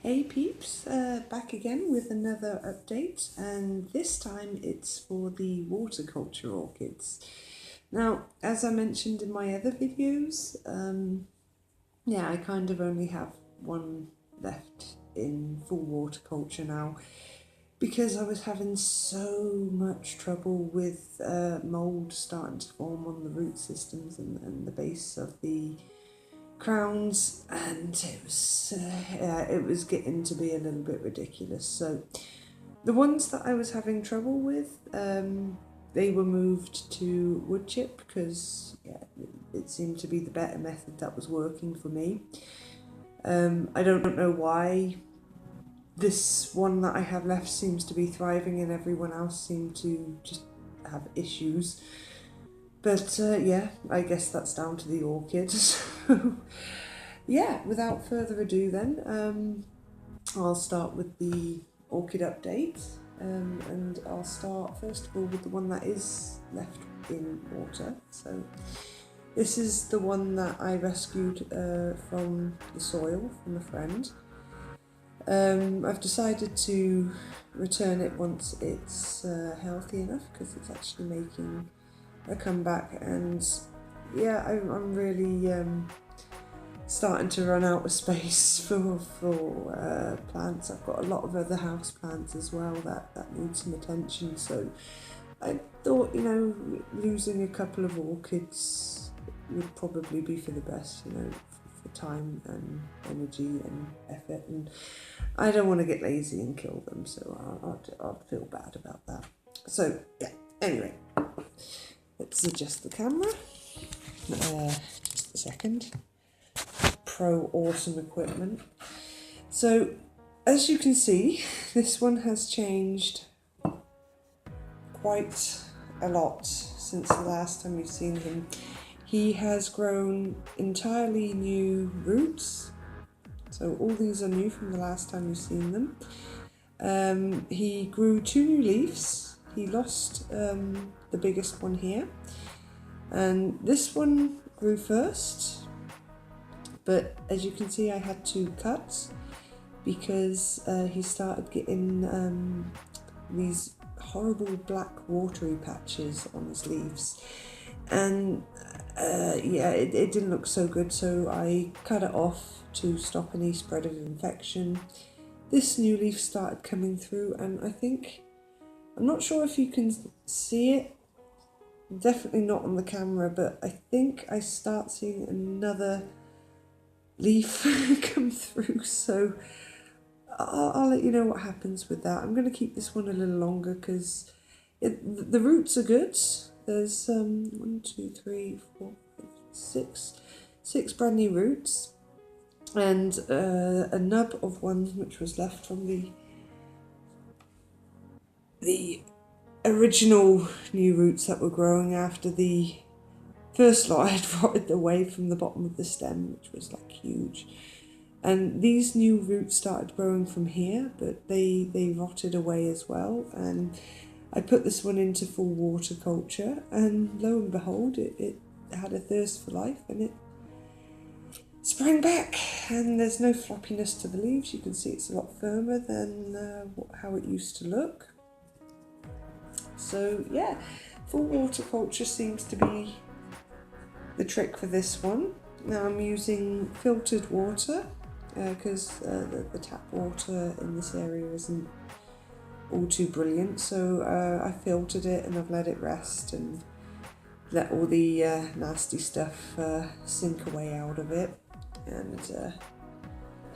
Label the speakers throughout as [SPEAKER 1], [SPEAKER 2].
[SPEAKER 1] Hey peeps, back again with another update, and this time it's for the water culture orchids. Now, as I mentioned in my other videos, I kind of only have one left in full water culture now because I was having so much trouble with mould starting to form on the root systems and the base of the crowns, and it was getting to be a little bit ridiculous. So the ones that I was having trouble with, they were moved to wood chip because it seemed to be the better method that was working for me. I don't know why this one that I have left seems to be thriving and everyone else seemed to just have issues. But I guess that's down to the orchids. Yeah, without further ado then, I'll start with the orchid update, and I'll start first of all with the one that is left in water. So this is the one that I rescued from the soil from a friend. I've decided to return it once it's healthy enough because it's actually making a comeback, and yeah, I'm really starting to run out of space for plants. I've got a lot of other house plants as well that need some attention, so I thought, losing a couple of orchids would probably be for the best, for time and energy and effort, and I don't want to get lazy and kill them, so I'll feel bad about that. So yeah, anyway, let's adjust the camera. Just a second. Pro awesome equipment. So as you can see, this one has changed quite a lot since the last time you've seen him. He has grown entirely new roots, so all these are new from the last time you've seen them. He grew 2 new leaves. He lost the biggest one here, and this one grew first, but as you can see I had to cut because he started getting these horrible black watery patches on his leaves, and it didn't look so good, so I cut it off to stop any spread of infection. This new leaf started coming through, and I'm not sure if you can see it, definitely not on the camera, but I think I start seeing another leaf come through, so I'll let you know what happens with that. I'm going to keep this one a little longer because the roots are good. There's 1, 2, 3, 4, 5, 6 brand new roots, and a nub of one which was left from the original new roots that were growing after the first lot I had rotted away from the bottom of the stem, which was like huge. And these new roots started growing from here, but they rotted away as well. And I put this one into full water culture, and lo and behold, it had a thirst for life, and it sprang back. And there's no floppiness to the leaves. You can see it's a lot firmer than how it used to look. So yeah, full water culture seems to be the trick for this one. Now I'm using filtered water because the tap water in this area isn't all too brilliant, so I filtered it and I've let it rest and let all the nasty stuff sink away out of it, and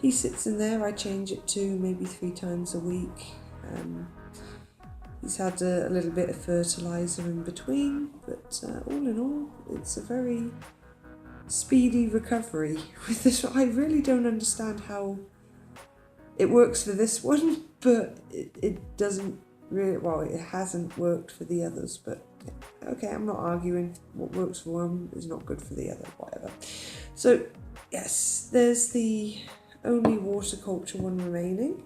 [SPEAKER 1] he sits in there. I change it to maybe 3 times a week. He's had a little bit of fertiliser in between, but all in all, it's a very speedy recovery with this. I really don't understand how it works for this one, but it doesn't really, well, it hasn't worked for the others, but okay, I'm not arguing. What works for one is not good for the other, whatever. So yes, there's the only water culture one remaining,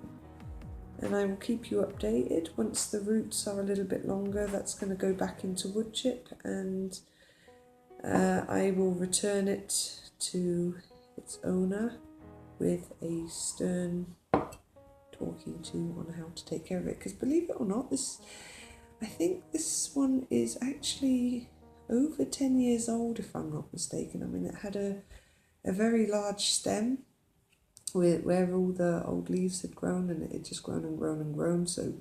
[SPEAKER 1] and I will keep you updated. Once the roots are a little bit longer, that's going to go back into wood chip, and I will return it to its owner with a stern talking to on how to take care of it, because believe it or not, I think this one is actually over 10 years old, if I'm not mistaken. I mean, it had a very large stem where all the old leaves had grown, and it had just grown and grown and grown. So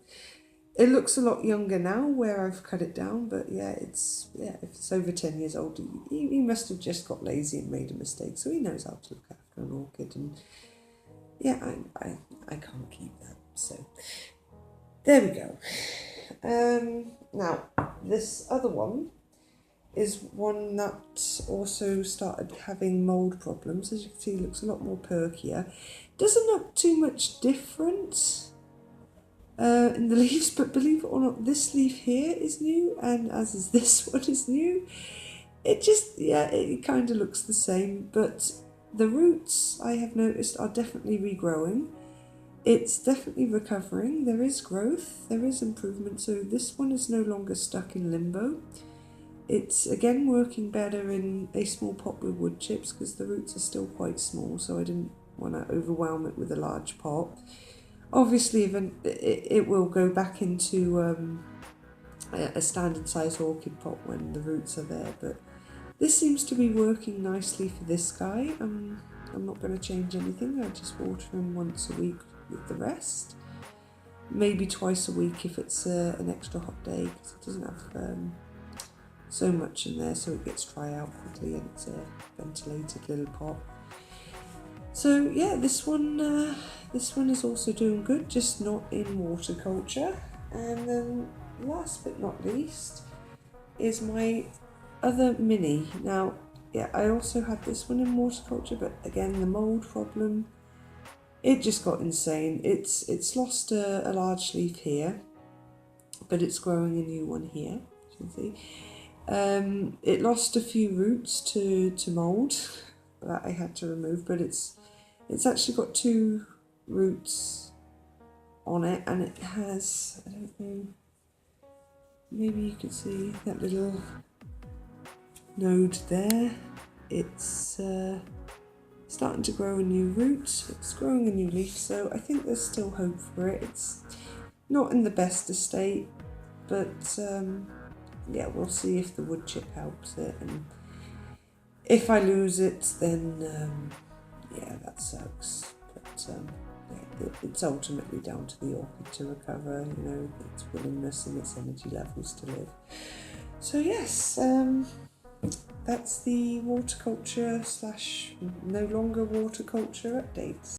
[SPEAKER 1] it looks a lot younger now where I've cut it down, but if it's over 10 years old, he must have just got lazy and made a mistake. So he knows how to look after an orchid, and yeah, I can't keep that. So there we go. Now this other one is one that also started having mould problems. As you can see, it looks a lot more perkier. Doesn't look too much different in the leaves, but believe it or not, this leaf here is new, and as is this one is new. It kind of looks the same, but the roots, I have noticed, are definitely regrowing. It's definitely recovering. There is growth, there is improvement, so this one is no longer stuck in limbo. It's again working better in a small pot with wood chips because the roots are still quite small, so I didn't want to overwhelm it with a large pot. Obviously, it will go back into a standard size orchid pot when the roots are there, but this seems to be working nicely for this guy. I'm not going to change anything. I just water him once a week with the rest. Maybe twice a week if it's an extra hot day, because it doesn't have so much in there, so it gets dry out quickly, and it's a ventilated little pot. So yeah, this one is also doing good, just not in water culture. And then last but not least is my other mini. Now, yeah, I also had this one in water culture, but again, the mould problem, it just got insane. It's lost a large leaf here, but it's growing a new one here, as you can see. It lost a few roots to mould that I had to remove, but it's actually got 2 roots on it, and it has, I don't know, maybe you can see that little node there. It's starting to grow a new root, it's growing a new leaf, so I think there's still hope for it. It's not in the best of state, but yeah, we'll see if the wood chip helps it, and if I lose it, then yeah, that sucks. But yeah, it's ultimately down to the orchid to recover, you know, its willingness and its energy levels to live. So yes, that's the water culture / no longer water culture updates.